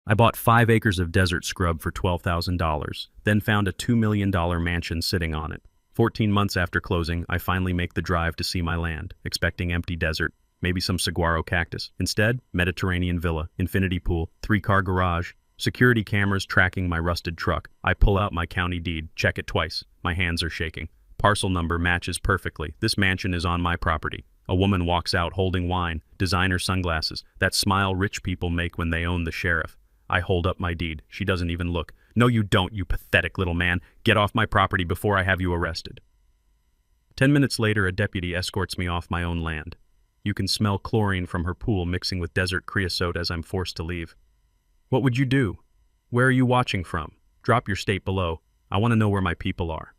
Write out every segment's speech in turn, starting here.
I bought 5 acres of desert scrub for $12,000, then found a $2 million mansion sitting on it. 14 months after closing, I finally make the drive to see my land, expecting empty desert, maybe some saguaro cactus. Instead, Mediterranean villa, infinity pool, 3-car garage, security cameras tracking my rusted truck. I pull out my county deed, check it twice. My hands are shaking. Parcel number matches perfectly. This mansion is on my property. A woman walks out holding wine, designer sunglasses, that smile rich people make when they own the sheriff. I hold up my deed. She doesn't even look. No, you don't, you pathetic little man. Get off my property before I have you arrested. 10 minutes later, a deputy escorts me off my own land. You can smell chlorine from her pool mixing with desert creosote as I'm forced to leave. What would you do? Where are you watching from? Drop your state below. I want to know where my people are.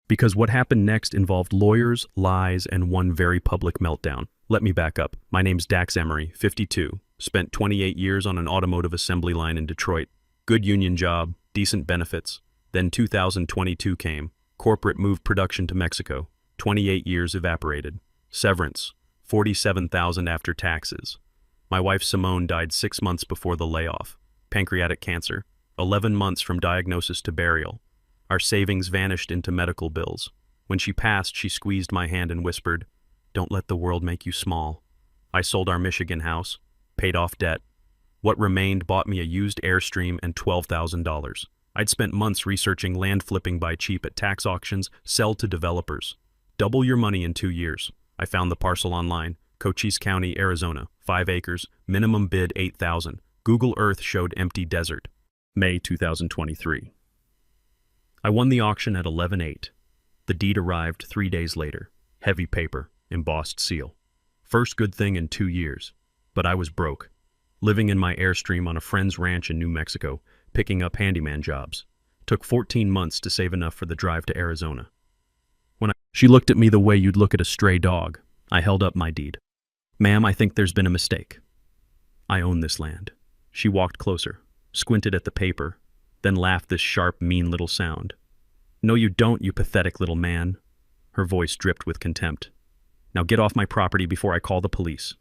Because what happened next involved lawyers, lies, and one very public meltdown. Let me back up. My name's Dax Emery, 52. Spent 28 years on an automotive assembly line in Detroit. Good union job, decent benefits. Then 2022 came. Corporate moved production to Mexico. 28 years evaporated. Severance, $47,000 after taxes. My wife Simone died 6 months before the layoff. Pancreatic cancer, 11 months from diagnosis to burial. Our savings vanished into medical bills. When she passed, she squeezed my hand and whispered, "Don't let the world make you small." I sold our Michigan house, paid off debt. What remained bought me a used Airstream and $12,000. I'd spent months researching land flipping by cheap at tax auctions, sell to developers. Double your money in 2 years. I found the parcel online, Cochise County, Arizona, 5 acres, minimum bid $8,000. Google Earth showed empty desert. May 2023. I won the auction at 11/8. The deed arrived 3 days later. Heavy paper, embossed seal. First good thing in 2 years. But I was broke. Living in my Airstream on a friend's ranch in New Mexico, picking up handyman jobs. Took 14 months to save enough for the drive to Arizona. She looked at me the way you'd look at a stray dog. I held up my deed. "Ma'am, I think there's been a mistake. I own this land." She walked closer, squinted at the paper, then laughed this sharp, mean little sound. "No, you don't, you pathetic little man." Her voice dripped with contempt. "Now get off my property before I call the police."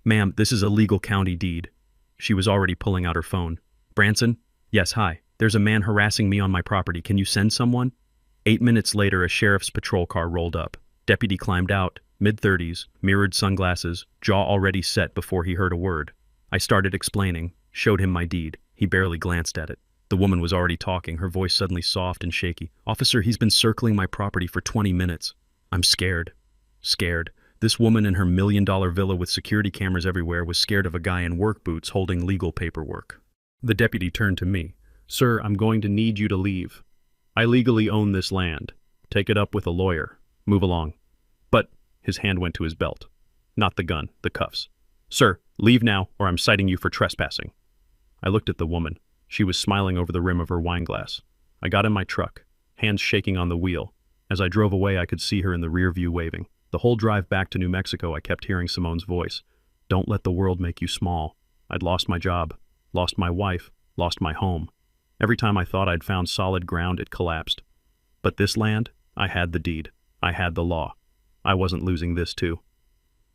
"Ma'am, this is a legal county deed." She was already pulling out her phone. "Branson? Yes, hi. There's a man harassing me on my property. Can you send someone?" 8 minutes later, a sheriff's patrol car rolled up. Deputy climbed out, mid-30s, mirrored sunglasses, jaw already set before he heard a word. I started explaining, showed him my deed. He barely glanced at it. The woman was already talking, her voice suddenly soft and shaky. "Officer, he's been circling my property for 20 minutes. I'm scared. Scared. This woman in her $1 million villa with security cameras everywhere was scared of a guy in work boots holding legal paperwork." The deputy turned to me. "Sir, I'm going to need you to leave. I legally own this land. Take it up with a lawyer. Move along." But his hand went to his belt. Not the gun, the cuffs. "Sir, leave now, or I'm citing you for trespassing." I looked at the woman. She was smiling over the rim of her wine glass. I got in my truck, hands shaking on the wheel. As I drove away, I could see her in the rear view waving. The whole drive back to New Mexico, I kept hearing Simone's voice. "Don't let the world make you small." I'd lost my job, lost my wife, lost my home. Every time I thought I'd found solid ground, it collapsed. But this land, I had the deed. I had the law. I wasn't losing this too.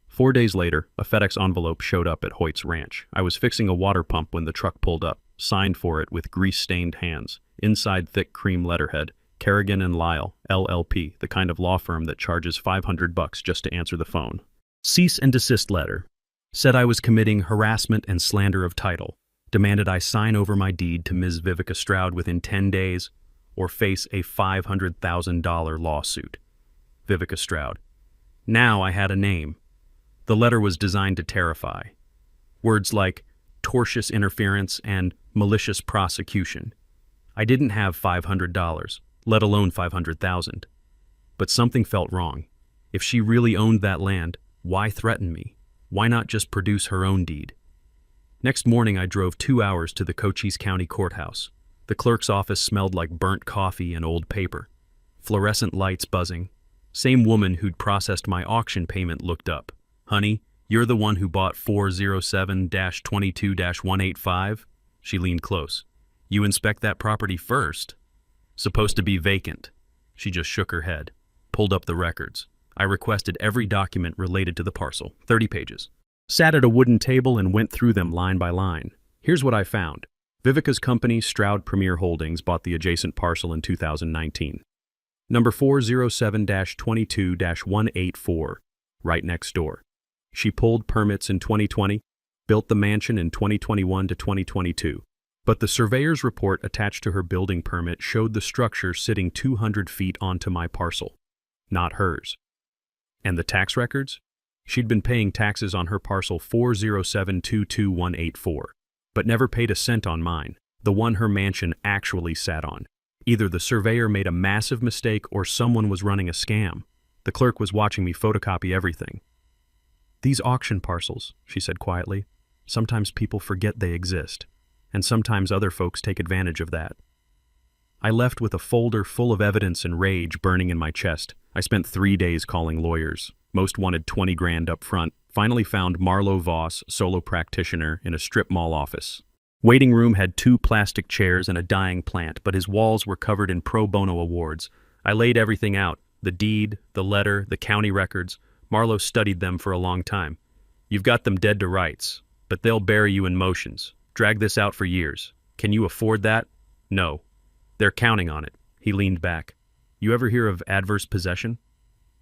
4 days later, a FedEx envelope showed up at Hoyt's ranch. I was fixing a water pump when the truck pulled up, signed for it with grease-stained hands. Inside thick cream letterhead, Kerrigan and Lyle, LLP, the kind of law firm that charges $500 just to answer the phone. Cease and desist letter. Said I was committing harassment and slander of title. Demanded I sign over my deed to Ms. Vivica Stroud within 10 days or face a $500,000 lawsuit. Vivica Stroud. Now I had a name. The letter was designed to terrify. Words like tortious interference and malicious prosecution. I didn't have $500, let alone $500,000. But something felt wrong. If she really owned that land, why threaten me? Why not just produce her own deed? Next morning, I drove 2 hours to the Cochise County Courthouse. The clerk's office smelled like burnt coffee and old paper. Fluorescent lights buzzing. Same woman who'd processed my auction payment looked up. "Honey, you're the one who bought 407-22-185? She leaned close. "You inspect that property first." "Supposed to be vacant." She just shook her head, pulled up the records. I requested every document related to the parcel, 30 pages. Sat at a wooden table and went through them line by line. Here's what I found. Vivica's company, Stroud Premier Holdings, bought the adjacent parcel in 2019. Number 407-22-184, right next door. She pulled permits in 2020, built the mansion in 2021 to 2022. But the surveyor's report attached to her building permit showed the structure sitting 200 feet onto my parcel, not hers. And the tax records? She'd been paying taxes on her parcel 407-22184, but never paid a cent on mine, the one her mansion actually sat on. Either the surveyor made a massive mistake or someone was running a scam. The clerk was watching me photocopy everything. "These auction parcels," she said quietly, "sometimes people forget they exist, and sometimes other folks take advantage of that." I left with a folder full of evidence and rage burning in my chest. I spent 3 days calling lawyers. Most wanted 20 grand up front. Finally found Marlo Voss, solo practitioner, in a strip mall office. Waiting room had 2 plastic chairs and a dying plant, but his walls were covered in pro bono awards. I laid everything out, the deed, the letter, the county records. Marlo studied them for a long time. "You've got them dead to rights, but they'll bury you in motions. Drag this out for years. Can you afford that?" "No. They're counting on it." He leaned back. "You ever hear of adverse possession?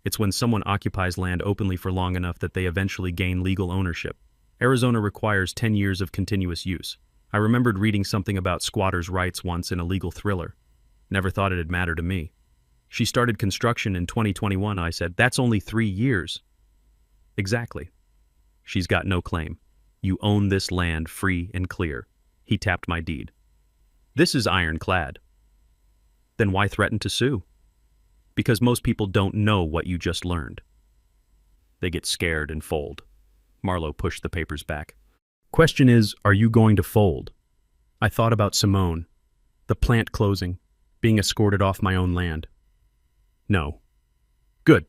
It's when someone occupies land openly for long enough that they eventually gain legal ownership. Arizona requires 10 years of continuous use. I remembered reading something about squatters' rights once in a legal thriller. Never thought it'd matter to me. "She started construction in 2021, I said. "That's only 3 years. "Exactly. She's got no claim. You own this land free and clear." He tapped my deed. "This is ironclad." "Then why threaten to sue?" "Because most people don't know what you just learned. They get scared and fold." Marlo pushed the papers back. "Question is, are you going to fold?" I thought about Simone, the plant closing, being escorted off my own land. "No." "Good.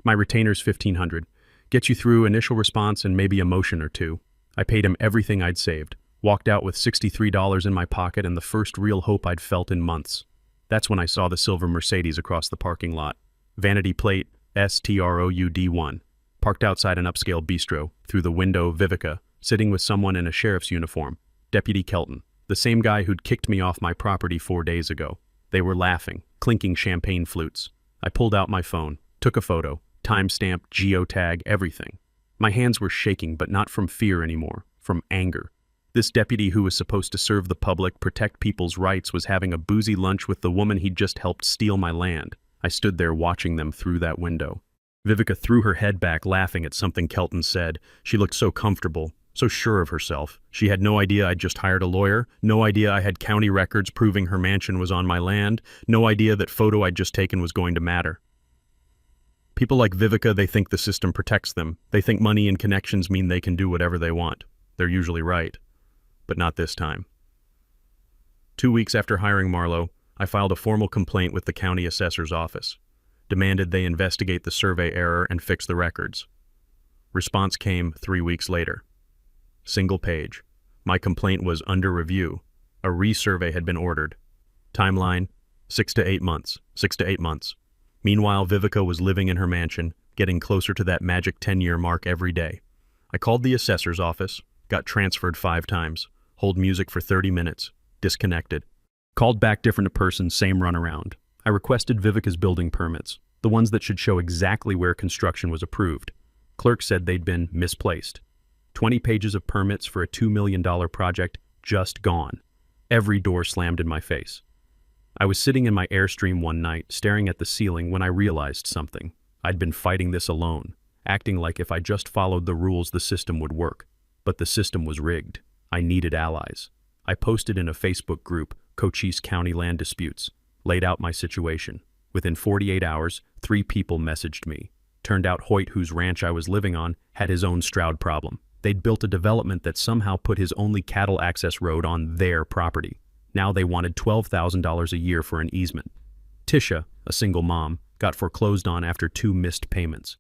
My retainer's $1,500. Get you through initial response and maybe a motion or two." I paid him everything I'd saved, walked out with $63 in my pocket and the first real hope I'd felt in months. That's when I saw the silver Mercedes across the parking lot. Vanity plate STROUD1. Parked outside an upscale bistro. Through the window, Vivica, sitting with someone in a sheriff's uniform. Deputy Kelton, the same guy who'd kicked me off my property 4 days ago. They were laughing, clinking champagne flutes. I pulled out my phone, took a photo, timestamp, geotag, everything. My hands were shaking, but not from fear anymore, from anger. This deputy who was supposed to serve the public, protect people's rights, was having a boozy lunch with the woman he'd just helped steal my land. I stood there watching them through that window. Vivica threw her head back, laughing at something Kelton said. She looked so comfortable, so sure of herself. She had no idea I'd just hired a lawyer, no idea I had county records proving her mansion was on my land, no idea that photo I'd just taken was going to matter. People like Vivica, they think the system protects them. They think money and connections mean they can do whatever they want. They're usually right. But not this time. 2 weeks after hiring Marlo, I filed a formal complaint with the county assessor's office. Demanded they investigate the survey error and fix the records. Response came 3 weeks later. Single page. My complaint was under review. A resurvey had been ordered. Timeline, 6 to 8 months. 6 to 8 months. Meanwhile, Vivica was living in her mansion, getting closer to that magic 10-year mark every day. I called the assessor's office, got transferred 5 times, hold music for 30 minutes, disconnected. Called back different person, same runaround. I requested Vivica's building permits, the ones that should show exactly where construction was approved. Clerk said they'd been misplaced. 20 pages of permits for a $2 million project, just gone. Every door slammed in my face. I was sitting in my Airstream one night, staring at the ceiling, when I realized something. I'd been fighting this alone, acting like if I just followed the rules the system would work. But the system was rigged. I needed allies. I posted in a Facebook group, Cochise County Land Disputes, laid out my situation. Within 48 hours, 3 people messaged me. Turned out Hoyt, whose ranch I was living on, had his own Stroud problem. They'd built a development that somehow put his only cattle access road on their property. Now they wanted $12,000 a year for an easement. Tisha, a single mom, got foreclosed on after 2 missed payments.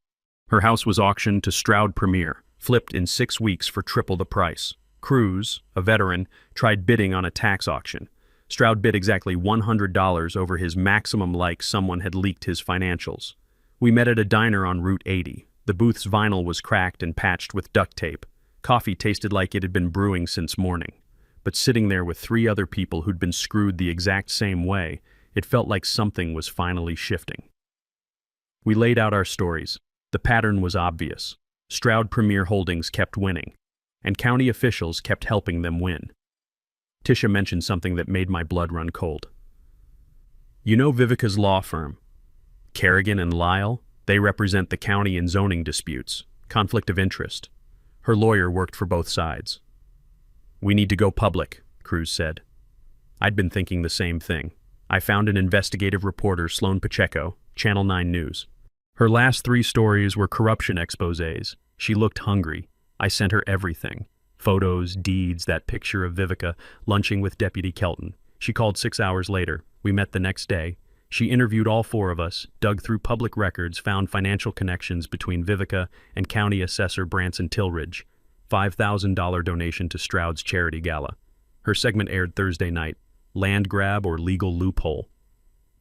Her house was auctioned to Stroud Premier, flipped in 6 weeks for triple the price. Cruz, a veteran, tried bidding on a tax auction. Stroud bid exactly $100 over his maximum, like someone had leaked his financials. We met at a diner on Route 80. The booth's vinyl was cracked and patched with duct tape. Coffee tasted like it had been brewing since morning. but sitting there with 3 other people who'd been screwed the exact same way, it felt like something was finally shifting. We laid out our stories. The pattern was obvious. Stroud Premier Holdings kept winning, and county officials kept helping them win. Tisha mentioned something that made my blood run cold. You know Vivica's law firm, Kerrigan and Lyle? They represent the county in zoning disputes, conflict of interest. Her lawyer worked for both sides. We need to go public, Cruz said. I'd been thinking the same thing. I found an investigative reporter, Sloan Pacheco, Channel 9 News. Her last 3 stories were corruption exposés. She looked hungry. I sent her everything. Photos, deeds, that picture of Vivica lunching with Deputy Kelton. She called 6 hours later. We met the next day. She interviewed all 4 of us, dug through public records, found financial connections between Vivica and County Assessor Branson Tillridge. $5,000 donation to Stroud's charity gala. Her segment aired Thursday night. Land grab or legal loophole.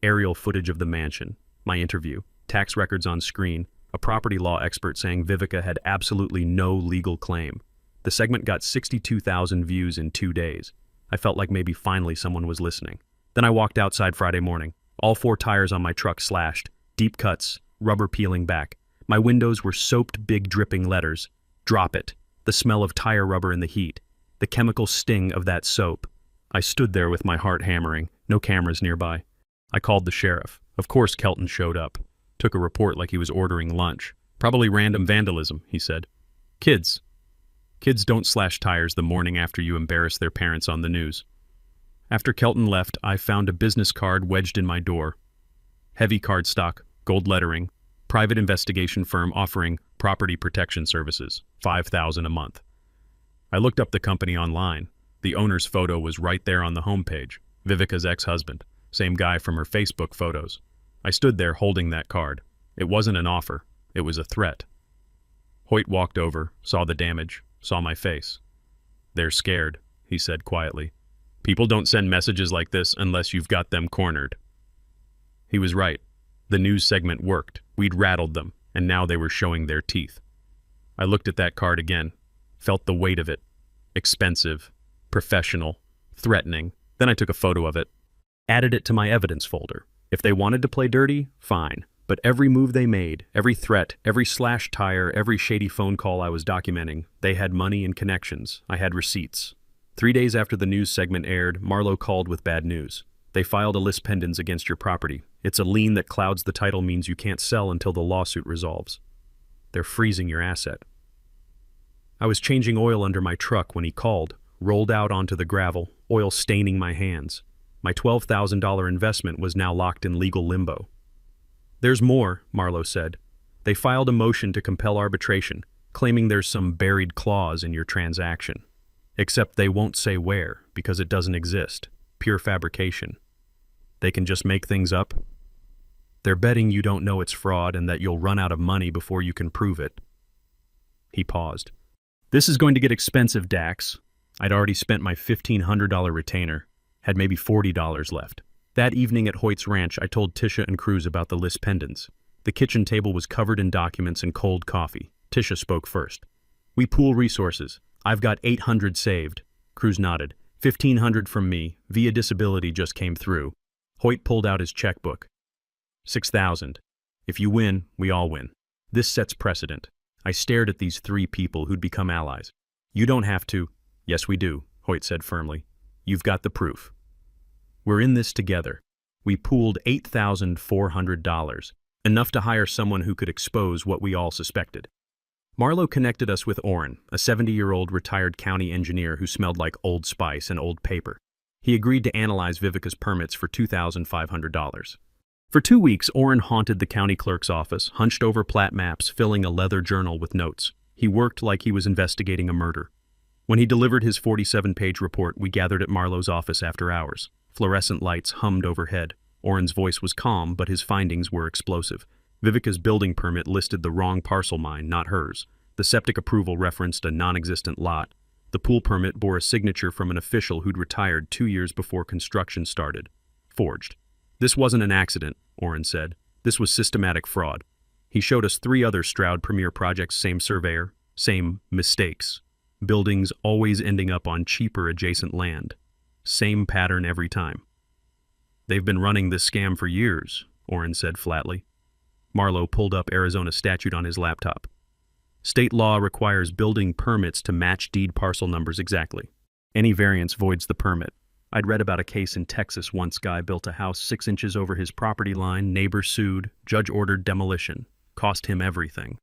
Aerial footage of the mansion. My interview. Tax records on screen. A property law expert saying Vivica had absolutely no legal claim. The segment got 62,000 views in 2 days. I felt like maybe finally someone was listening. Then I walked outside Friday morning. All 4 tires on my truck slashed. Deep cuts. Rubber peeling back. My windows were soaped big dripping letters. Drop it. The smell of tire rubber in the heat. The chemical sting of that soap. I stood there with my heart hammering. No cameras nearby. I called the sheriff. Of course Kelton showed up. Took a report like he was ordering lunch. Probably random vandalism, he said. Kids don't slash tires the morning after you embarrass their parents on the news. After Kelton left, I found a business card wedged in my door. Heavy cardstock, gold lettering, private investigation firm offering property protection services, $5,000 a month. I looked up the company online. The owner's photo was right there on the homepage. Vivica's ex-husband, same guy from her Facebook photos. I stood there holding that card. It wasn't an offer. It was a threat. Hoyt walked over, saw the damage, saw my face. They're scared, he said quietly. People don't send messages like this unless you've got them cornered. He was right. The news segment worked. We'd rattled them, and now they were showing their teeth. I looked at that card again, felt the weight of it. Expensive, professional, threatening. Then I took a photo of it, added it to my evidence folder. If they wanted to play dirty, fine. But every move they made, every threat, every slashed tire, every shady phone call I was documenting, they had money and connections. I had receipts. 3 days after the news segment aired, Marlowe called with bad news. They filed a lis pendens against your property. It's a lien that clouds the title, means you can't sell until the lawsuit resolves. They're freezing your asset. I was changing oil under my truck when he called, rolled out onto the gravel, oil staining my hands. My $12,000 investment was now locked in legal limbo. There's more, Marlowe said. They filed a motion to compel arbitration, claiming there's some buried clause in your transaction. Except they won't say where, because it doesn't exist. Pure fabrication. They can just make things up. They're betting you don't know it's fraud and that you'll run out of money before you can prove it. He paused. This is going to get expensive, Dax. I'd already spent my $1,500 retainer, had maybe $40 left. That evening at Hoyt's ranch, I told Tisha and Cruz about the lis pendens. The kitchen table was covered in documents and cold coffee. Tisha spoke first. We pool resources. I've got $800 saved. Cruz nodded. $1,500 from me. Via disability just came through. Hoyt pulled out his checkbook. $6,000. If you win, we all win. This sets precedent. I stared at these 3 people who'd become allies. You don't have to. Yes, we do, Hoyt said firmly. You've got the proof. We're in this together. We pooled $8,400, enough to hire someone who could expose what we all suspected. Marlowe connected us with Orrin, a 70-year-old retired county engineer who smelled like Old Spice and old paper. He agreed to analyze Vivica's permits for $2,500. For 2 weeks, Orrin haunted the county clerk's office, hunched over plat maps, filling a leather journal with notes. He worked like he was investigating a murder. When he delivered his 47-page report, we gathered at Marlowe's office after hours. Fluorescent lights hummed overhead. Orrin's voice was calm, but his findings were explosive. Vivica's building permit listed the wrong parcel mine, not hers. The septic approval referenced a non-existent lot. The pool permit bore a signature from an official who'd retired 2 years before construction started. Forged. This wasn't an accident, Orrin said. This was systematic fraud. He showed us 3 other Stroud Premier projects, same surveyor, same mistakes. Buildings always ending up on cheaper adjacent land. Same pattern every time. They've been running this scam for years, Oren said flatly. Marlowe pulled up Arizona statute on his laptop. State law requires building permits to match deed parcel numbers exactly. Any variance voids the permit. I'd read about a case in Texas once. Guy built a house 6 inches over his property line, neighbor sued, judge ordered demolition. Cost him everything.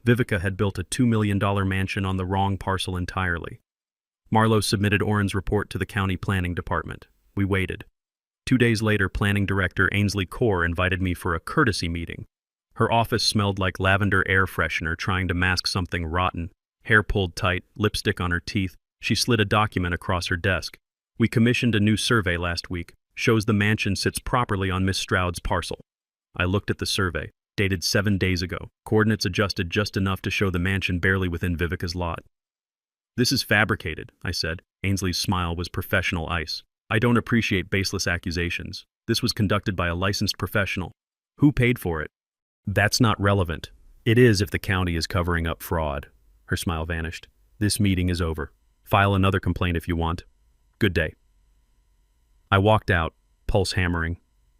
Vivica had built a $2 million mansion on the wrong parcel entirely. Marlowe submitted Oren's report to the county planning department. We waited. 2 days later, planning director Ainsley Kaur invited me for a courtesy meeting. Her office smelled like lavender air freshener trying to mask something rotten. Hair pulled tight, lipstick on her teeth. She slid a document across her desk. We commissioned a new survey last week. Shows the mansion sits properly on Miss Stroud's parcel. I looked at the survey, dated 7 days ago. Coordinates adjusted just enough to show the mansion barely within Vivica's lot. This is fabricated, I said. Ainsley's smile was professional ice. I don't appreciate baseless accusations. This was conducted by a licensed professional. Who paid for it? That's not relevant. It is if the county is covering up fraud. Her smile vanished. This meeting is over. File another complaint if you want. Good day. I walked out, pulse hammering.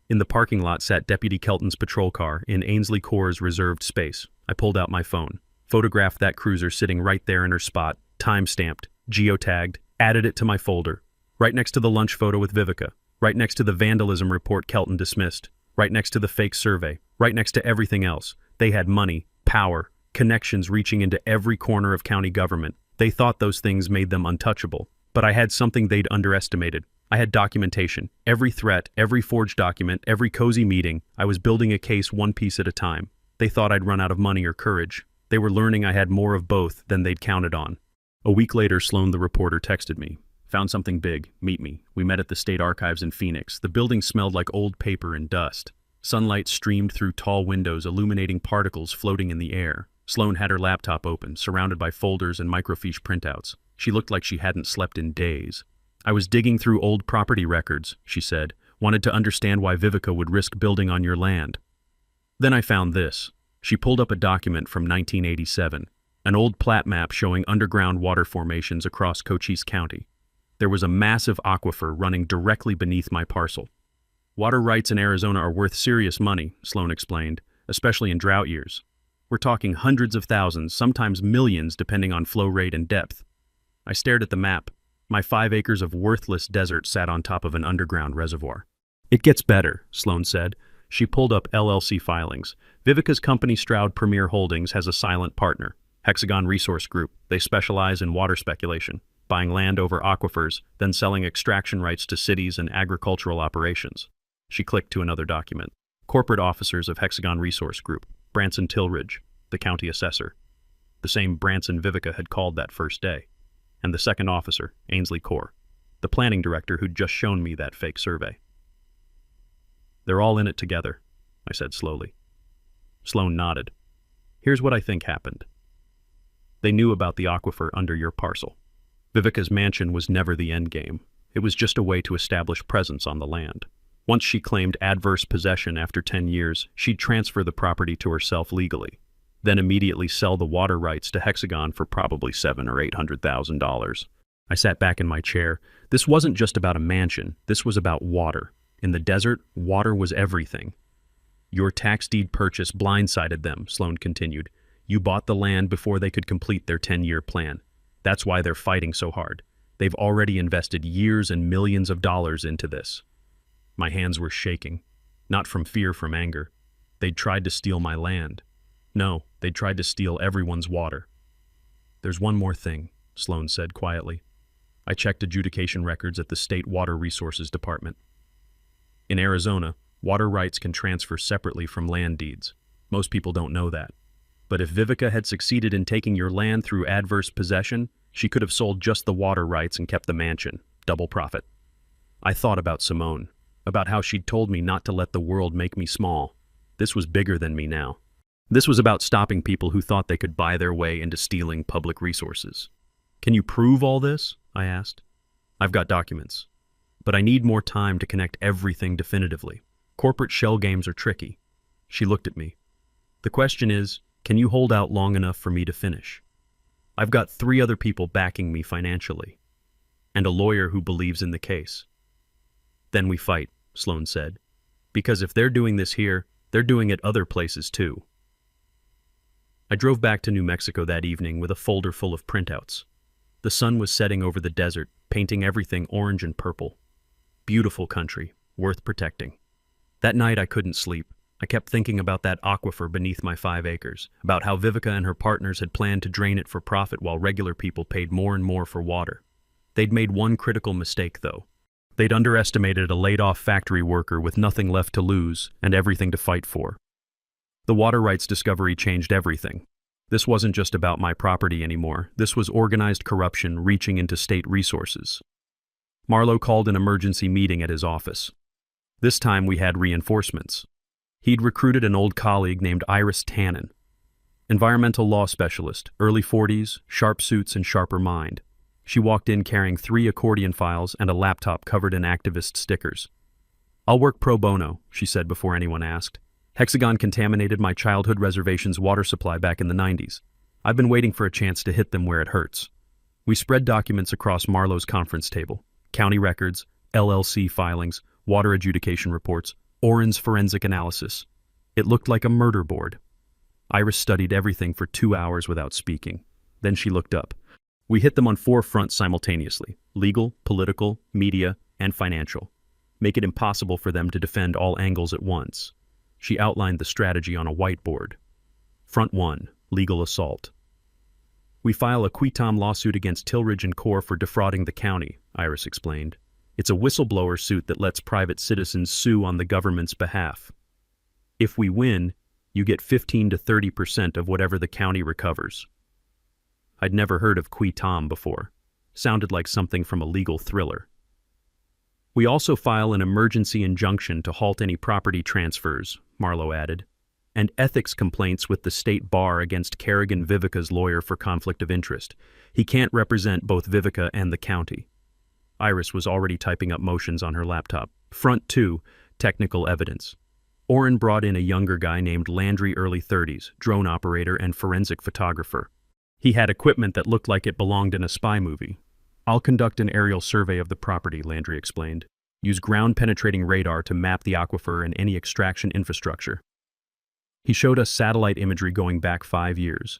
In the parking lot sat Deputy Kelton's patrol car in Ainsley Kaur's reserved space. I pulled out my phone, photographed that cruiser sitting right there in her spot, time-stamped, geotagged, added it to my folder. Right next to the lunch photo with Vivica, right next to the vandalism report Kelton dismissed, right next to the fake survey, right next to everything else. They had money, power, connections reaching into every corner of county government. They thought those things made them untouchable. But I had something they'd underestimated. I had documentation. Every threat, every forged document, every cozy meeting. I was building a case one piece at a time. They thought I'd run out of money or courage. They were learning I had more of both than they'd counted on. A week later, Sloan the reporter texted me. Found something big. Meet me. We met at the State Archives in Phoenix. The building smelled like old paper and dust. Sunlight streamed through tall windows, illuminating particles floating in the air. Sloan had her laptop open, surrounded by folders and microfiche printouts. She looked like she hadn't slept in days. I was digging through old property records, she said. Wanted to understand why Vivica would risk building on your land. Then I found this. She pulled up a document from 1987, an old plat map showing underground water formations across Cochise County. There was a massive aquifer running directly beneath my parcel. Water rights in Arizona are worth serious money, Sloan explained, especially in drought years. We're talking hundreds of thousands, sometimes millions, depending on flow rate and depth. I stared at the map. My 5 acres of worthless desert sat on top of an underground reservoir. It gets better, Sloan said. She pulled up LLC filings. Vivica's company Stroud Premier Holdings has a silent partner, Hexagon Resource Group. They specialize in water speculation, buying land over aquifers, then selling extraction rights to cities and agricultural operations. She clicked to another document. Corporate officers of Hexagon Resource Group, Branson Tillridge, the county assessor. The same Branson Vivica had called that first day. And the second officer, Ainsley Kaur, the planning director who'd just shown me that fake survey. They're all in it together, I said slowly. Sloan nodded. Here's what I think happened. They knew about the aquifer under your parcel. Vivica's mansion was never the end game. It was just a way to establish presence on the land. Once she claimed adverse possession after 10 years, she'd transfer the property to herself legally, then immediately sell the water rights to Hexagon for probably $700,000 or $800,000. I sat back in my chair. This wasn't just about a mansion. This was about water. In the desert, water was everything. Your tax deed purchase blindsided them, Sloan continued. You bought the land before they could complete their 10-year plan. That's why they're fighting so hard. They've already invested years and millions of dollars into this. My hands were shaking. Not from fear, from anger. They'd tried to steal my land. No, they tried to steal everyone's water. There's one more thing, Sloan said quietly. I checked adjudication records at the State Water Resources Department. In Arizona, water rights can transfer separately from land deeds. Most people don't know that. But if Vivica had succeeded in taking your land through adverse possession, she could have sold just the water rights and kept the mansion. Double profit. I thought about Simone, about how she'd told me not to let the world make me small. This was bigger than me now. This was about stopping people who thought they could buy their way into stealing public resources. Can you prove all this? I asked. I've got documents. But I need more time to connect everything definitively. Corporate shell games are tricky. She looked at me. The question is, can you hold out long enough for me to finish? I've got 3 other people backing me financially, and a lawyer who believes in the case. Then we fight, Sloan said. Because if they're doing this here, they're doing it other places too. I drove back to New Mexico that evening with a folder full of printouts. The sun was setting over the desert, painting everything orange and purple. Beautiful country, worth protecting. That night I couldn't sleep. I kept thinking about that aquifer beneath my 5 acres, about how Vivica and her partners had planned to drain it for profit while regular people paid more and more for water. They'd made one critical mistake, though. They'd underestimated a laid-off factory worker with nothing left to lose and everything to fight for. The water rights discovery changed everything. This wasn't just about my property anymore. This was organized corruption reaching into state resources. Marlowe called an emergency meeting at his office. This time we had reinforcements. He'd recruited an old colleague named Iris Tannen, environmental law specialist, early 40s, sharp suits and sharper mind. She walked in carrying 3 accordion files and a laptop covered in activist stickers. "I'll work pro bono," she said before anyone asked. "Hexagon contaminated my childhood reservation's water supply back in the 90s. I've been waiting for a chance to hit them where it hurts." We spread documents across Marlowe's conference table. County records, LLC filings, water adjudication reports, Oren's forensic analysis. It looked like a murder board. Iris studied everything for 2 hours without speaking. Then she looked up. We hit them on 4 fronts simultaneously: legal, political, media, and financial. Make it impossible for them to defend all angles at once. She outlined the strategy on a whiteboard. Front 1, legal assault. We file a qui tam lawsuit against Tilridge and Core for defrauding the county, Iris explained. It's a whistleblower suit that lets private citizens sue on the government's behalf. If we win, you get 15 to 30% of whatever the county recovers. I'd never heard of qui tam before. Sounded like something from a legal thriller. We also file an emergency injunction to halt any property transfers, Marlowe added, and ethics complaints with the state bar against Kerrigan Vivica's lawyer for conflict of interest. He can't represent both Vivica and the county. Iris was already typing up motions on her laptop. Front 2, technical evidence. Oren brought in a younger guy named Landry, early 30s, drone operator and forensic photographer. He had equipment that looked like it belonged in a spy movie. "I'll conduct an aerial survey of the property," Landry explained. "Use ground-penetrating radar to map the aquifer and any extraction infrastructure." He showed us satellite imagery going back 5 years.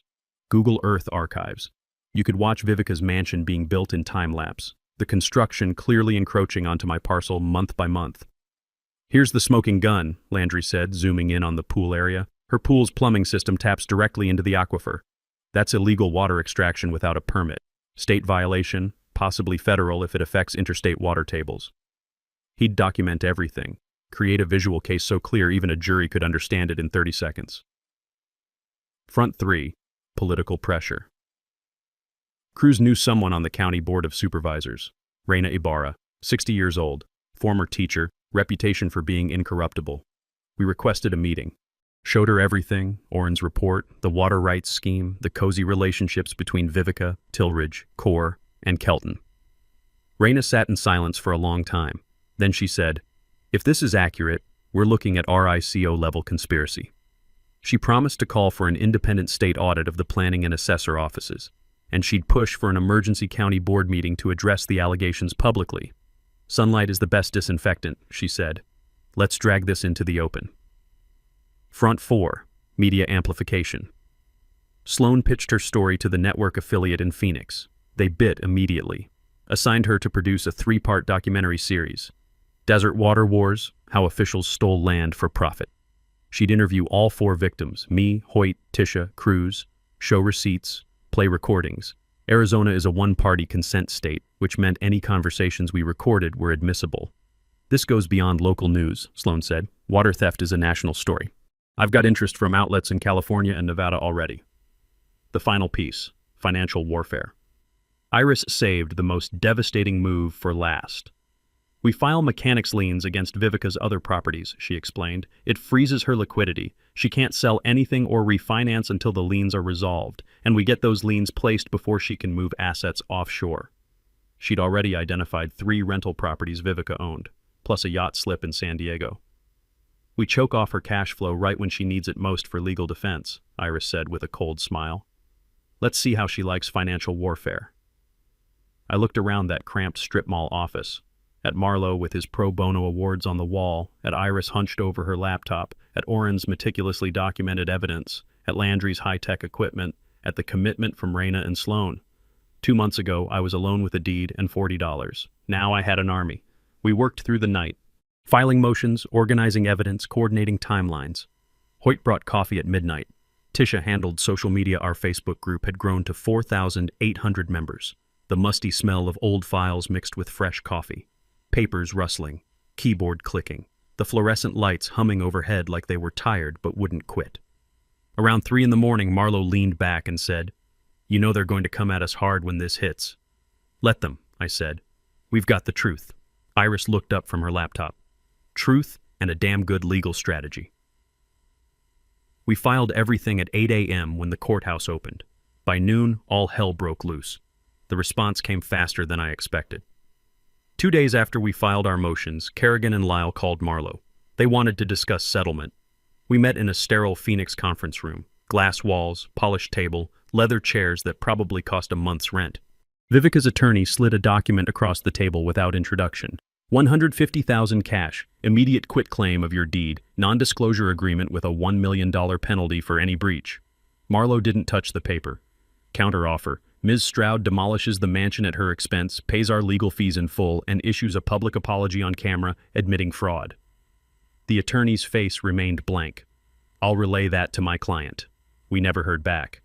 Google Earth archives. You could watch Vivica's mansion being built in time-lapse, the construction clearly encroaching onto my parcel month by month. "Here's the smoking gun," Landry said, zooming in on the pool area. "Her pool's plumbing system taps directly into the aquifer. That's illegal water extraction without a permit. State violation, possibly federal if it affects interstate water tables." He'd document everything, create a visual case so clear even a jury could understand it in 30 seconds. Front 3, political pressure. Cruz knew someone on the county board of supervisors. Reina Ibarra, 60 years old, former teacher, reputation for being incorruptible. We requested a meeting. Showed her everything, Oren's report, the water rights scheme, the cozy relationships between Vivica, Tilridge, Core, and Kelton. Reina sat in silence for a long time. Then she said, "If this is accurate, we're looking at RICO-level conspiracy." She promised to call for an independent state audit of the planning and assessor offices, and she'd push for an emergency county board meeting to address the allegations publicly. "Sunlight is the best disinfectant," she said. "Let's drag this into the open." Front 4, media amplification. Sloan pitched her story to the network affiliate in Phoenix. They bit immediately. Assigned her to produce a 3-part documentary series. Desert Water Wars, How Officials Stole Land for Profit. She'd interview all 4 victims, me, Hoyt, Tisha, Cruz, show receipts, play recordings. Arizona is a one-party consent state, which meant any conversations we recorded were admissible. "This goes beyond local news," Sloan said. "Water theft is a national story. I've got interest from outlets in California and Nevada already." The final piece, financial warfare. Iris saved the most devastating move for last. "We file mechanics liens against Vivica's other properties," she explained. "It freezes her liquidity. She can't sell anything or refinance until the liens are resolved, and we get those liens placed before she can move assets offshore." She'd already identified 3 rental properties Vivica owned, plus a yacht slip in San Diego. "We choke off her cash flow right when she needs it most for legal defense," Iris said with a cold smile. Let's see how she likes financial warfare. I looked around that cramped strip mall office. At Marlowe with his pro bono awards on the wall, at Iris hunched over her laptop, at Oren's meticulously documented evidence, at Landry's high-tech equipment, at the commitment from Raina and Sloan. 2 months ago, I was alone with a deed and $40. Now I had an army. We worked through the night, filing motions, organizing evidence, coordinating timelines. Hoyt brought coffee at midnight. Tisha handled social media. Our Facebook group had grown to 4,800 members. The musty smell of old files mixed with fresh coffee. Papers rustling, keyboard clicking, the fluorescent lights humming overhead like they were tired but wouldn't quit. Around 3 a.m, Marlowe leaned back and said, "You know they're going to come at us hard when this hits." "Let them," I said. "We've got the truth." Iris looked up from her laptop. "Truth and a damn good legal strategy." We filed everything at 8 a.m. when the courthouse opened. By noon, all hell broke loose. The response came faster than I expected. 2 days after we filed our motions, Kerrigan and Lyle called Marlowe. They wanted to discuss settlement. We met in a sterile Phoenix conference room. Glass walls, polished table, leather chairs that probably cost a month's rent. Vivica's attorney slid a document across the table without introduction. $150,000 cash, immediate quitclaim of your deed, non-disclosure agreement with a $1 million penalty for any breach. Marlowe didn't touch the paper. Counteroffer. Ms. Stroud demolishes the mansion at her expense, pays our legal fees in full, and issues a public apology on camera, admitting fraud. The attorney's face remained blank. I'll relay that to my client. We never heard back.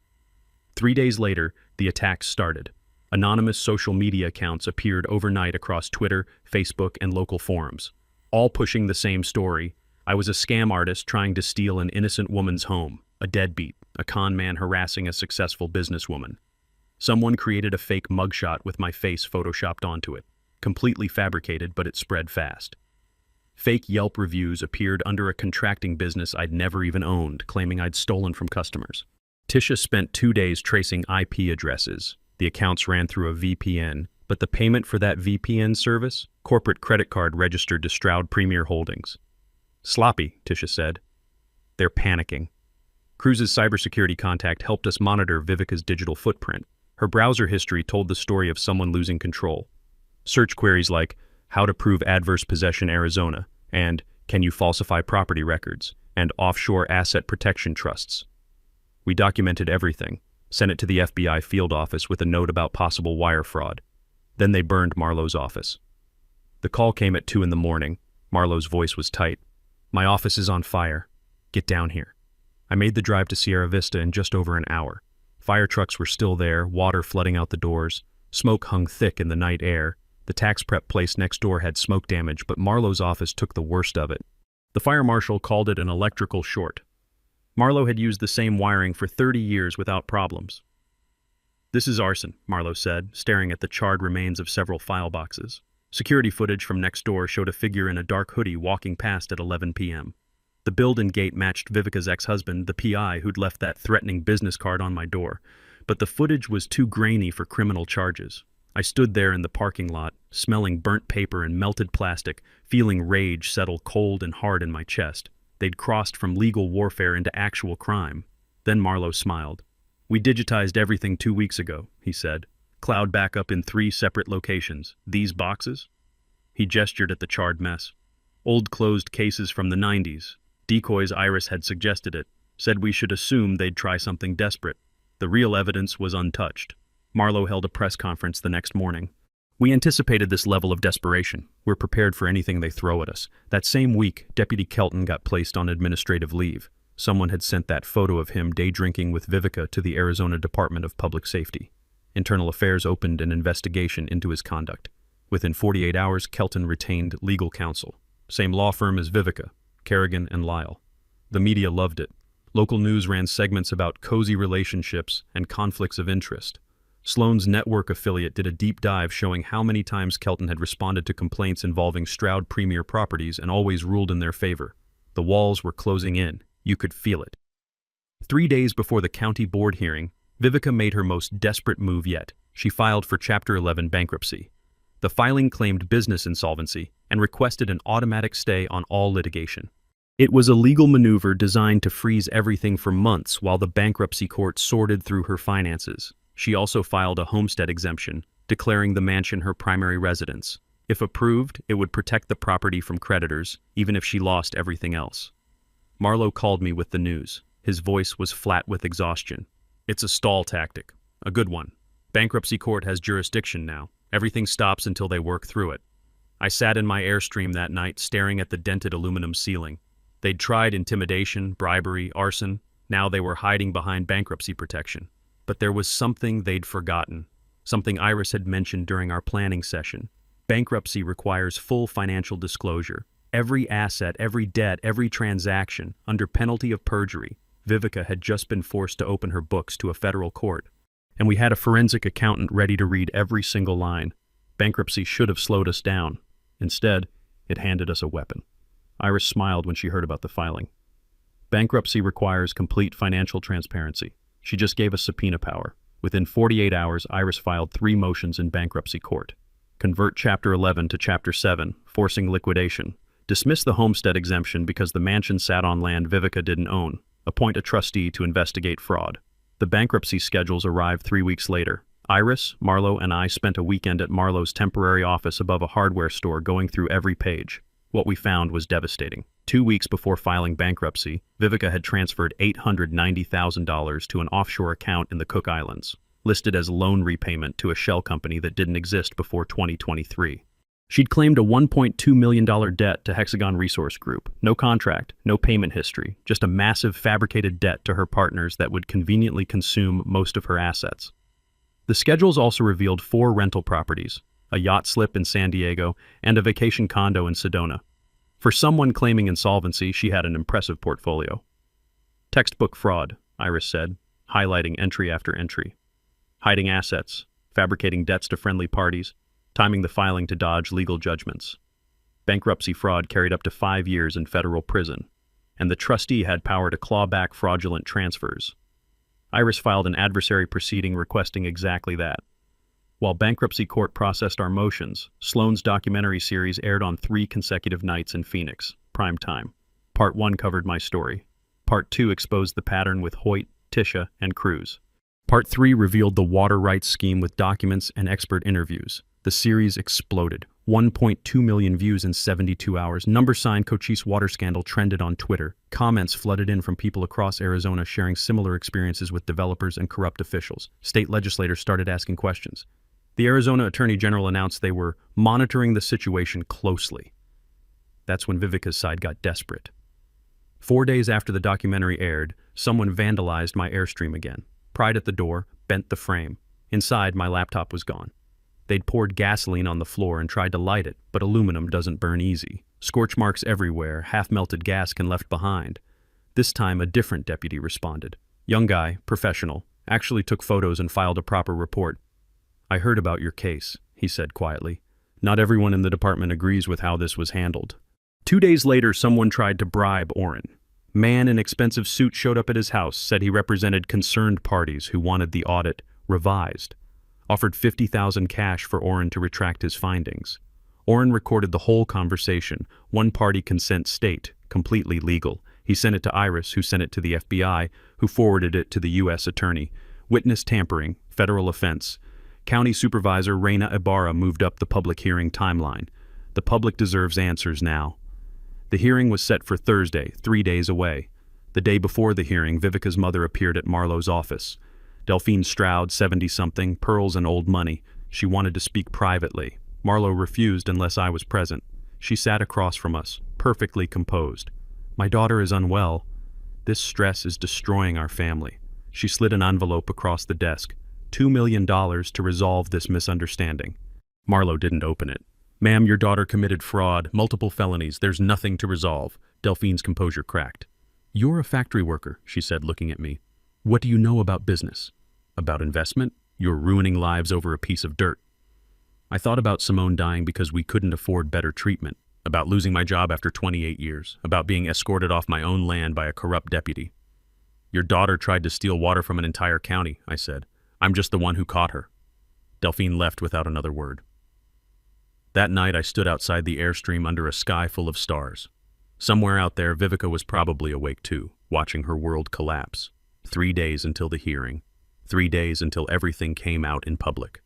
3 days later, the attacks started. Anonymous social media accounts appeared overnight across Twitter, Facebook, and local forums, all pushing the same story. I was a scam artist trying to steal an innocent woman's home, a deadbeat, a con man harassing a successful businesswoman. Someone created a fake mugshot with my face photoshopped onto it, completely fabricated, but it spread fast. Fake Yelp reviews appeared under a contracting business I'd never even owned, claiming I'd stolen from customers. Tisha spent 2 days tracing IP addresses. The accounts ran through a VPN, but the payment for that VPN service, corporate credit card registered to Stroud Premier Holdings. Sloppy, Tisha said. They're panicking. Cruz's cybersecurity contact helped us monitor Vivica's digital footprint. Her browser history told the story of someone losing control. Search queries like, "How to prove adverse possession Arizona," and "Can you falsify property records," and "Offshore asset protection trusts." We documented everything, sent it to the FBI field office with a note about possible wire fraud. Then they burned Marlowe's office. The call came at 2 a.m. Marlowe's voice was tight. "My office is on fire. Get down here." I made the drive to Sierra Vista in just over an hour. Fire trucks were still there, water flooding out the doors. Smoke hung thick in the night air. The tax prep place next door had smoke damage, but Marlowe's office took the worst of it. The fire marshal called it an electrical short. Marlowe had used the same wiring for 30 years without problems. "This is arson," Marlowe said, staring at the charred remains of several file boxes. Security footage from next door showed a figure in a dark hoodie walking past at 11 p.m. The build and gate matched Vivica's ex-husband, the PI, who'd left that threatening business card on my door. But the footage was too grainy for criminal charges. I stood there in the parking lot, smelling burnt paper and melted plastic, feeling rage settle cold and hard in my chest. They'd crossed from legal warfare into actual crime. Then Marlowe smiled. "We digitized everything 2 weeks ago," he said. "Cloud backup in 3 separate locations. These boxes?" He gestured at the charred mess. "Old closed cases from the 90s. Decoys Iris had suggested it, said we should assume they'd try something desperate. The real evidence was untouched." Marlowe held a press conference the next morning. "We anticipated this level of desperation. We're prepared for anything they throw at us." That same week, Deputy Kelton got placed on administrative leave. Someone had sent that photo of him day drinking with Vivica to the Arizona Department of Public Safety. Internal Affairs opened an investigation into his conduct. Within 48 hours, Kelton retained legal counsel. Same law firm as Vivica, Kerrigan and Lyle. The media loved it. Local news ran segments about cozy relationships and conflicts of interest. Sloan's network affiliate did a deep dive showing how many times Kelton had responded to complaints involving Stroud Premier properties and always ruled in their favor. The walls were closing in. You could feel it. 3 days before the county board hearing, Vivica made her most desperate move yet. She filed for Chapter 11 bankruptcy. The filing claimed business insolvency and requested an automatic stay on all litigation. It was a legal maneuver designed to freeze everything for months while the bankruptcy court sorted through her finances. She also filed a homestead exemption, declaring the mansion her primary residence. If approved, it would protect the property from creditors, even if she lost everything else. Marlowe called me with the news. His voice was flat with exhaustion. It's a stall tactic. A good one. Bankruptcy court has jurisdiction now. Everything stops until they work through it. I sat in my Airstream that night, staring at the dented aluminum ceiling. They'd tried intimidation, bribery, arson. Now they were hiding behind bankruptcy protection. But there was something they'd forgotten. Something Iris had mentioned during our planning session. Bankruptcy requires full financial disclosure. Every asset, every debt, every transaction, under penalty of perjury. Vivica had just been forced to open her books to a federal court. And we had a forensic accountant ready to read every single line. Bankruptcy should have slowed us down. Instead, it handed us a weapon. Iris smiled when she heard about the filing. Bankruptcy requires complete financial transparency. She just gave us subpoena power. Within 48 hours, Iris filed 3 motions in bankruptcy court. Convert Chapter 11 to Chapter 7, forcing liquidation. Dismiss the homestead exemption because the mansion sat on land Vivica didn't own. Appoint a trustee to investigate fraud. The bankruptcy schedules arrived 3 weeks later. Iris, Marlowe, and I spent a weekend at Marlowe's temporary office above a hardware store going through every page. What we found was devastating. 2 weeks before filing bankruptcy, Vivica had transferred $890,000 to an offshore account in the Cook Islands, listed as loan repayment to a shell company that didn't exist before 2023. She'd claimed a $1.2 million debt to Hexagon Resource Group. No contract, no payment history, just a massive fabricated debt to her partners that would conveniently consume most of her assets. The schedules also revealed 4 rental properties, a yacht slip in San Diego, and a vacation condo in Sedona. For someone claiming insolvency, she had an impressive portfolio. Textbook fraud, Iris said, highlighting entry after entry. Hiding assets, fabricating debts to friendly parties, timing the filing to dodge legal judgments. Bankruptcy fraud carried up to 5 years in federal prison, and the trustee had power to claw back fraudulent transfers. Iris filed an adversary proceeding requesting exactly that. While bankruptcy court processed our motions, Sloan's documentary series aired on 3 consecutive nights in Phoenix, prime time. Part 1 covered my story. Part 2 exposed the pattern with Hoyt, Tisha, and Cruz. Part 3 revealed the water rights scheme with documents and expert interviews. The series exploded. 1.2 million views in 72 hours. Cochise water scandal trended on Twitter. Comments flooded in from people across Arizona sharing similar experiences with developers and corrupt officials. State legislators started asking questions. The Arizona Attorney General announced they were monitoring the situation closely. That's when Vivica's side got desperate. 4 days after the documentary aired, someone vandalized my Airstream again. Pried at the door, bent the frame. Inside, my laptop was gone. They'd poured gasoline on the floor and tried to light it, but aluminum doesn't burn easy. Scorch marks everywhere, half-melted gas can left behind. This time, a different deputy responded. Young guy, professional, actually took photos and filed a proper report. I heard about your case, he said quietly. Not everyone in the department agrees with how this was handled. 2 days later, someone tried to bribe Oren. Man in expensive suit showed up at his house, said he represented concerned parties who wanted the audit revised. Offered $50,000 cash for Oren to retract his findings. Oren recorded the whole conversation, one-party consent state, completely legal. He sent it to Iris, who sent it to the FBI, who forwarded it to the U.S. attorney. Witness tampering, federal offense. County Supervisor Reina Ibarra moved up the public hearing timeline. The public deserves answers now. The hearing was set for Thursday, 3 days away. The day before the hearing, Vivica's mother appeared at Marlowe's office. Delphine Stroud, 70-something, pearls and old money. She wanted to speak privately. Marlowe refused unless I was present. She sat across from us, perfectly composed. My daughter is unwell. This stress is destroying our family. She slid an envelope across the desk. $2 million to resolve this misunderstanding. Marlowe didn't open it. Ma'am, your daughter committed fraud, multiple felonies. There's nothing to resolve. Delphine's composure cracked. You're a factory worker, she said, looking at me. What do you know about business? About investment? You're ruining lives over a piece of dirt. I thought about Simone dying because we couldn't afford better treatment, about losing my job after 28 years, about being escorted off my own land by a corrupt deputy. Your daughter tried to steal water from an entire county, I said. I'm just the one who caught her. Delphine left without another word. That night I stood outside the Airstream under a sky full of stars. Somewhere out there, Vivica was probably awake too, watching her world collapse. 3 days until the hearing. 3 days until everything came out in public.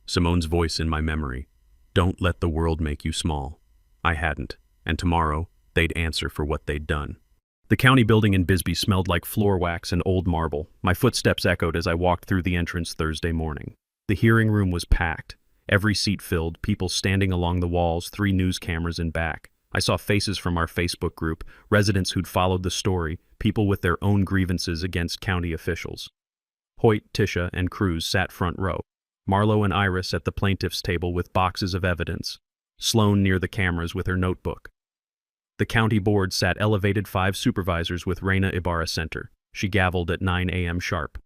Simone's voice in my memory. Don't let the world make you small. I hadn't, and tomorrow, they'd answer for what they'd done. The county building in Bisbee smelled like floor wax and old marble. My footsteps echoed as I walked through the entrance Thursday morning. The hearing room was packed. Every seat filled, people standing along the walls, 3 news cameras in back. I saw faces from our Facebook group, residents who'd followed the story, people with their own grievances against county officials. Hoyt, Tisha, and Cruz sat front row. Marlo and Iris at the plaintiff's table with boxes of evidence. Sloan near the cameras with her notebook. The county board sat elevated 5 supervisors with Reina Ibarra center. She gavelled at 9 a.m. sharp.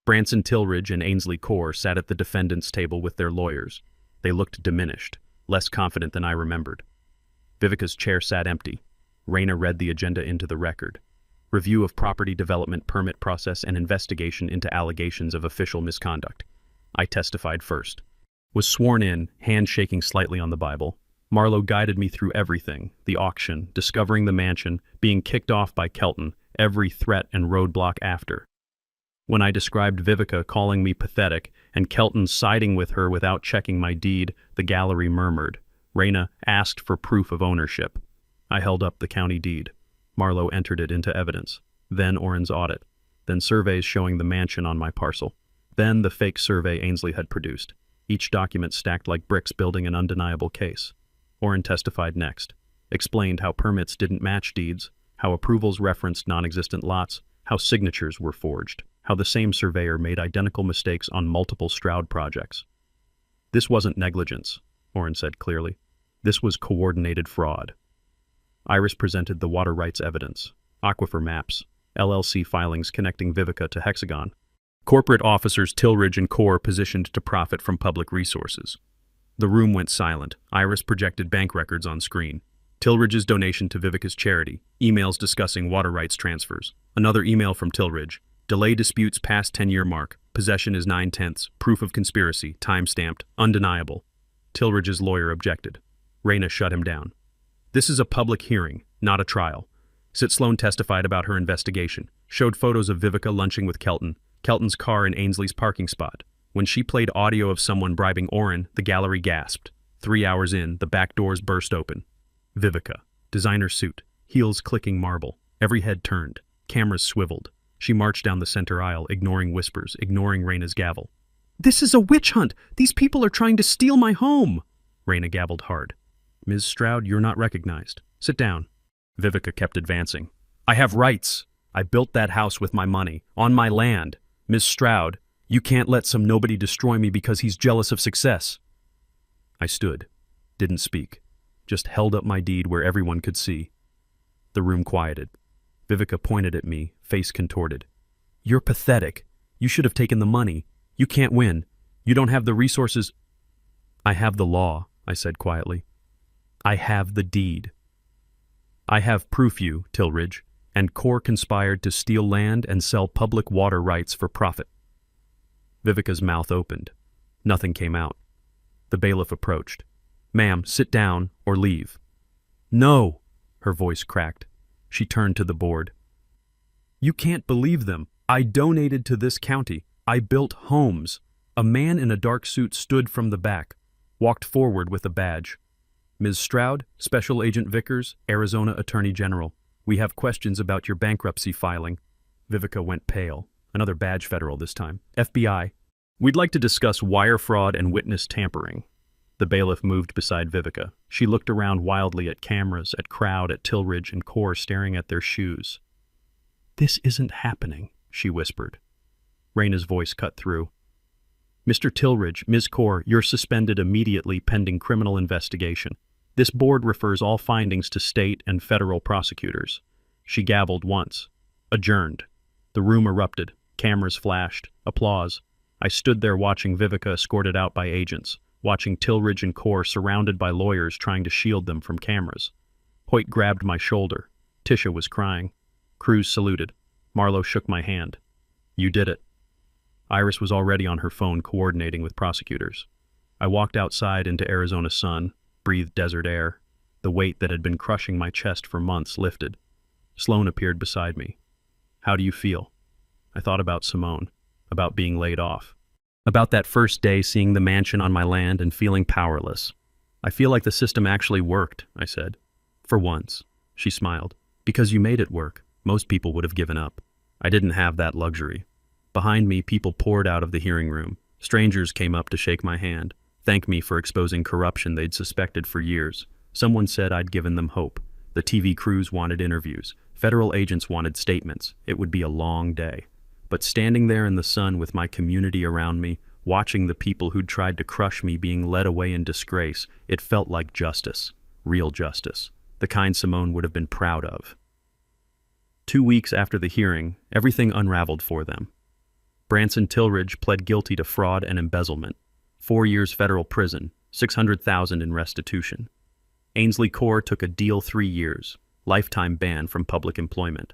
Branson Tillridge and Ainsley Corr sat at the defendant's table with their lawyers. They looked diminished, less confident than I remembered. Vivica's chair sat empty. Reina read the agenda into the record. Review of property development permit process and investigation into allegations of official misconduct. I testified first. Was sworn in, hand shaking slightly on the Bible. Marlo guided me through everything, the auction, discovering the mansion, being kicked off by Kelton, every threat and roadblock after. When I described Vivica calling me pathetic and Kelton siding with her without checking my deed, the gallery murmured. Reina asked for proof of ownership. I held up the county deed. Marlo entered it into evidence. Then Oren's audit. Then surveys showing the mansion on my parcel. Then the fake survey Ainsley had produced. Each document stacked like bricks building an undeniable case. Oren testified next. Explained how permits didn't match deeds, how approvals referenced non-existent lots, how signatures were forged, how the same surveyor made identical mistakes on multiple Stroud projects. This wasn't negligence, Oren said clearly. This was coordinated fraud. Iris presented the water rights evidence, aquifer maps, LLC filings connecting Vivica to Hexagon. Corporate officers Tillridge and Corr positioned to profit from public resources. The room went silent. Iris projected bank records on screen. Tillridge's donation to Vivica's charity, emails discussing water rights transfers. Another email from Tillridge. Delay disputes past 10-year mark. Possession is 9/10. Proof of conspiracy, time-stamped, undeniable. Tillridge's lawyer objected. Reina shut him down. This is a public hearing, not a trial. Sit Sloan testified about her investigation, showed photos of Vivica lunching with Kelton, Kelton's car in Ainsley's parking spot. When she played audio of someone bribing Oren, the gallery gasped. 3 hours in, the back doors burst open. Vivica, designer suit, heels clicking marble, every head turned, cameras swiveled. She marched down the center aisle, ignoring whispers, ignoring Reina's gavel. "This is a witch hunt! These people are trying to steal my home!" Reina gabbled hard. "Ms. Stroud, you're not recognized. Sit down." Vivica kept advancing. "I have rights. I built that house with my money, on my land. Ms. Stroud, you can't let some nobody destroy me because he's jealous of success." I stood, didn't speak, just held up my deed where everyone could see. The room quieted. Vivica pointed at me, face contorted. "You're pathetic. You should have taken the money. You can't win. You don't have the resources." "I have the law," I said quietly. "I have the deed. I have proof you, Tillridge, and Corr conspired to steal land and sell public water rights for profit." Vivica's mouth opened. Nothing came out. The bailiff approached. "Ma'am, sit down or leave." "No!" Her voice cracked. She turned to the board. "You can't believe them. I donated to this county. I built homes." A man in a dark suit stood from the back, walked forward with a badge. "Ms. Stroud, Special Agent Vickers, Arizona Attorney General. We have questions about your bankruptcy filing." Vivica went pale. Another badge federal this time. "FBI. We'd like to discuss wire fraud and witness tampering." The bailiff moved beside Vivica. She looked around wildly at cameras, at crowd, at Tillridge and Corr staring at their shoes. "This isn't happening," she whispered. Reina's voice cut through. "Mr. Tillridge, Ms. Corr, you're suspended immediately pending criminal investigation. This board refers all findings to state and federal prosecutors." She gabbled once. Adjourned. The room erupted. Cameras flashed. Applause. I stood there watching Vivica escorted out by agents, watching Tillridge and Corr surrounded by lawyers trying to shield them from cameras. Hoyt grabbed my shoulder. Tisha was crying. Cruz saluted. Marlo shook my hand. "You did it." Iris was already on her phone coordinating with prosecutors. I walked outside into Arizona sun, breathed desert air. The weight that had been crushing my chest for months lifted. Sloane appeared beside me. "How do you feel?" I thought about Simone, about being laid off, about that first day seeing the mansion on my land and feeling powerless. "I feel like the system actually worked," I said. "For once," she smiled. "Because you made it work. Most people would have given up." I didn't have that luxury. Behind me, people poured out of the hearing room. Strangers came up to shake my hand, thank me for exposing corruption they'd suspected for years. Someone said I'd given them hope. The TV crews wanted interviews. Federal agents wanted statements. It would be a long day. But standing there in the sun with my community around me, watching the people who'd tried to crush me being led away in disgrace, it felt like justice. Real justice. The kind Simone would have been proud of. 2 weeks after the hearing, everything unraveled for them. Branson Tillridge pled guilty to fraud and embezzlement. 4 years federal prison, $600,000 in restitution. Ainsley Corr took a deal 3 years, lifetime ban from public employment.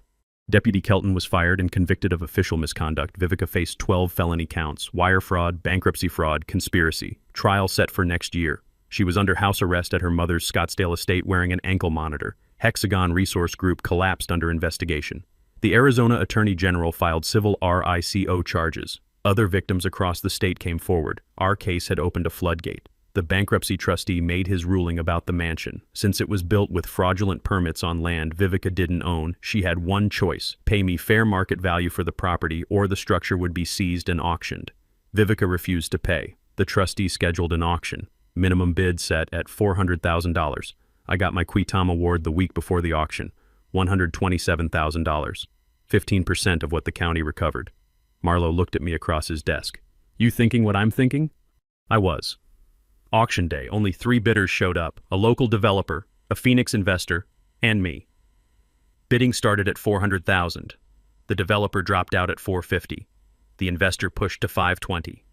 Deputy Kelton was fired and convicted of official misconduct. Vivica faced 12 felony counts, wire fraud, bankruptcy fraud, conspiracy. Trial set for next year. She was under house arrest at her mother's Scottsdale estate wearing an ankle monitor. Hexagon Resource Group collapsed under investigation. The Arizona Attorney General filed civil RICO charges. Other victims across the state came forward. Our case had opened a floodgate. The bankruptcy trustee made his ruling about the mansion. Since it was built with fraudulent permits on land Vivica didn't own, she had one choice: pay me fair market value for the property or the structure would be seized and auctioned. Vivica refused to pay. The trustee scheduled an auction. Minimum bid set at $400,000. I got my Quitom award the week before the auction, $127,000, 15% of what the county recovered. Marlowe looked at me across his desk. "You thinking what I'm thinking?" I was. Auction day, only 3 bidders showed up, a local developer, a Phoenix investor, and me. Bidding started at $400,000. The developer dropped out at $450,000. The investor pushed to $520,000.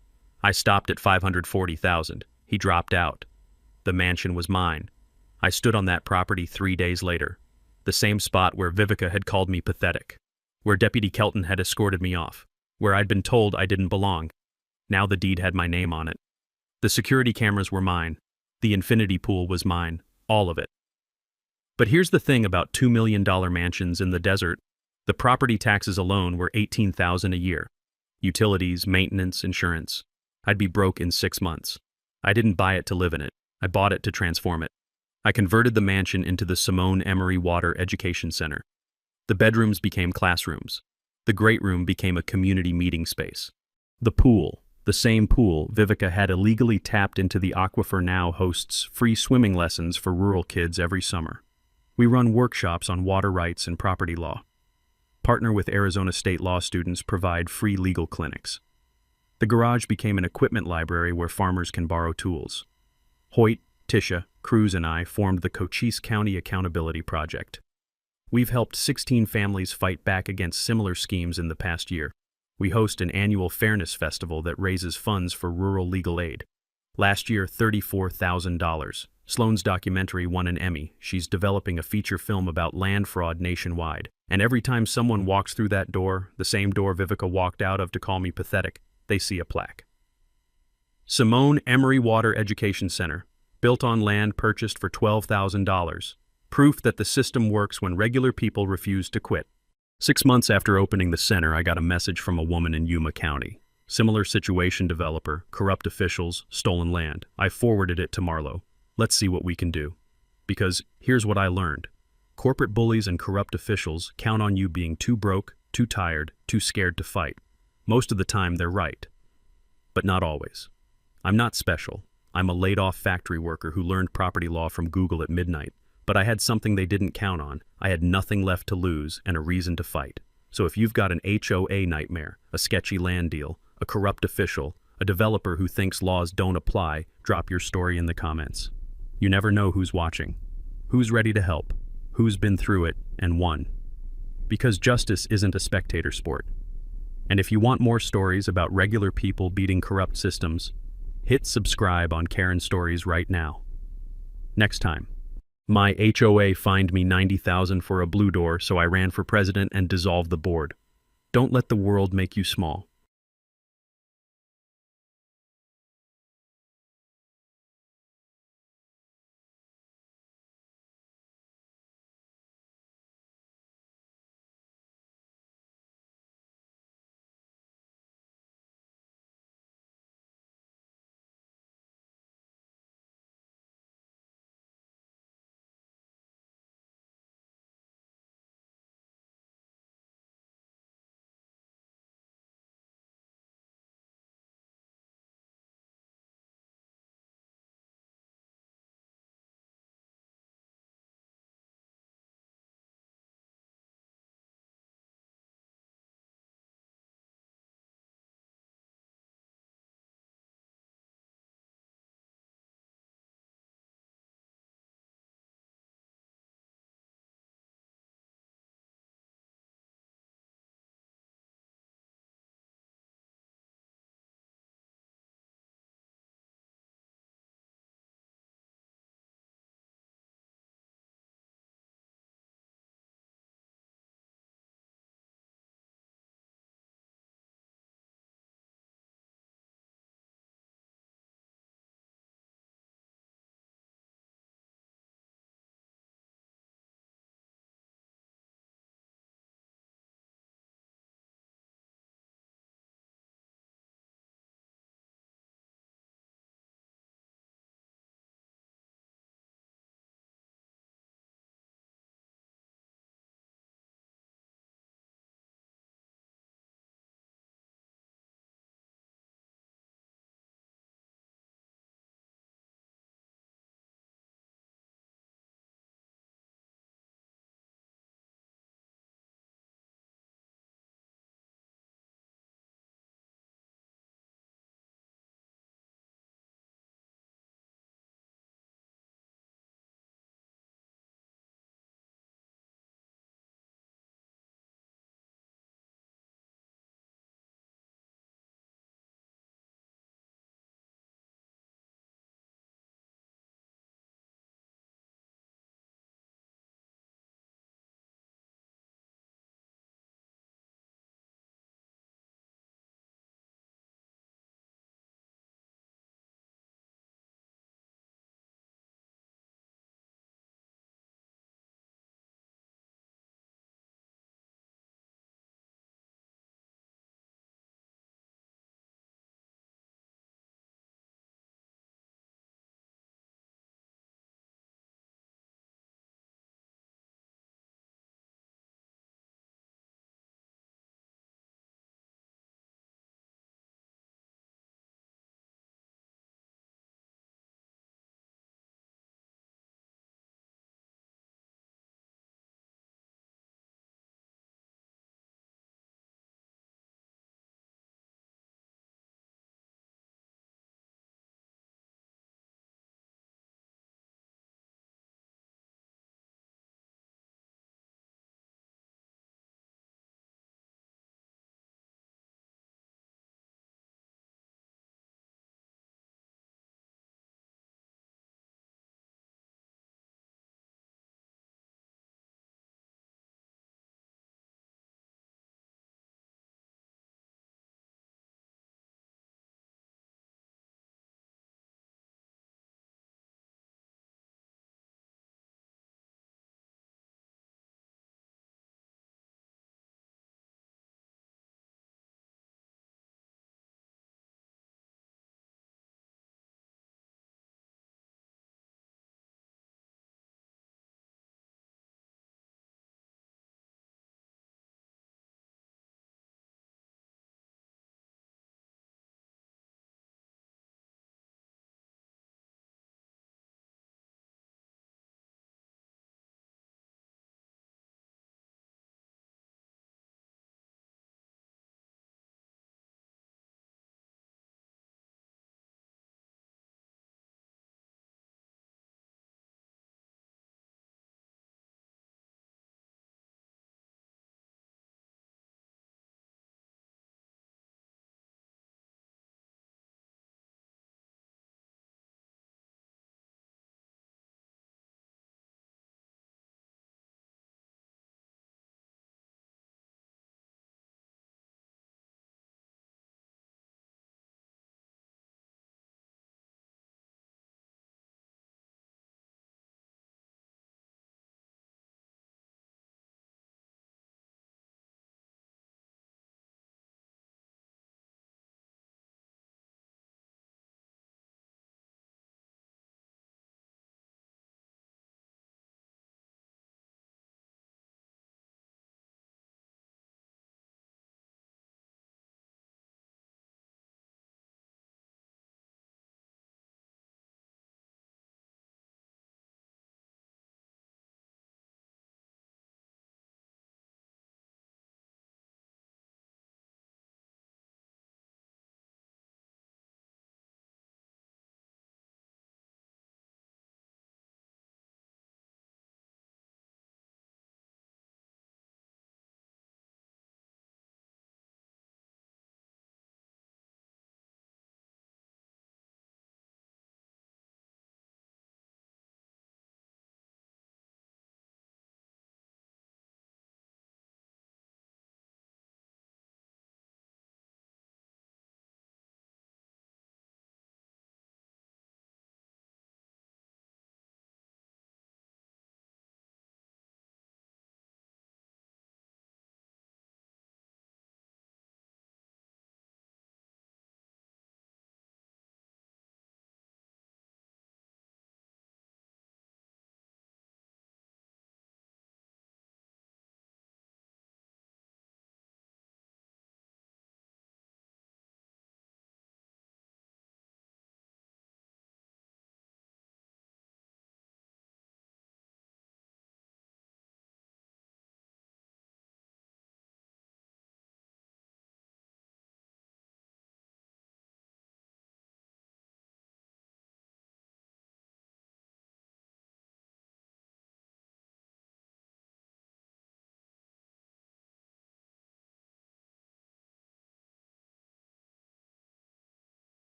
I stopped at $540,000. He dropped out. The mansion was mine. I stood on that property 3 days later, the same spot where Vivica had called me pathetic, where Deputy Kelton had escorted me off, where I'd been told I didn't belong. Now the deed had my name on it. The security cameras were mine. The infinity pool was mine. All of it. But here's the thing about $2 million mansions in the desert. The property taxes alone were $18,000 a year. Utilities, maintenance, insurance. I'd be broke in 6 months. I didn't buy it to live in it. I bought it to transform it. I converted the mansion into the Simone Emery Water Education Center. The bedrooms became classrooms. The great room became a community meeting space. The pool, the same pool Vivica had illegally tapped into the aquifer, now hosts free swimming lessons for rural kids every summer. We run workshops on water rights and property law. Partner with Arizona State law students, provide free legal clinics. The garage became an equipment library where farmers can borrow tools. Hoyt, Tisha, Cruz, and I formed the Cochise County Accountability Project. We've helped 16 families fight back against similar schemes in the past year. We host an annual fairness festival that raises funds for rural legal aid. Last year, $34,000. Sloane's documentary won an Emmy. She's developing a feature film about land fraud nationwide. And every time someone walks through that door, the same door Vivica walked out of to call me pathetic, they see a plaque. Simone Emery Water Education Center, built on land purchased for $12,000. Proof that the system works when regular people refuse to quit. 6 months after opening the center, I got a message from a woman in Yuma County. Similar situation, developer, corrupt officials, stolen land. I forwarded it to Marlowe. Let's see what we can do. Because here's what I learned. Corporate bullies and corrupt officials count on you being too broke, too tired, too scared to fight. Most of the time they're right. But not always. I'm not special. I'm a laid-off factory worker who learned property law from Google at midnight. But I had something they didn't count on. I had nothing left to lose and a reason to fight. So if you've got an HOA nightmare, a sketchy land deal, a corrupt official, a developer who thinks laws don't apply, drop your story in the comments. You never know who's watching, who's ready to help, who's been through it and won. Because justice isn't a spectator sport. And if you want more stories about regular people beating corrupt systems, hit subscribe on Karen Stories right now. Next time. My HOA fined me $90,000 for a blue door, so I ran for president and dissolved the board. Don't let the world make you small.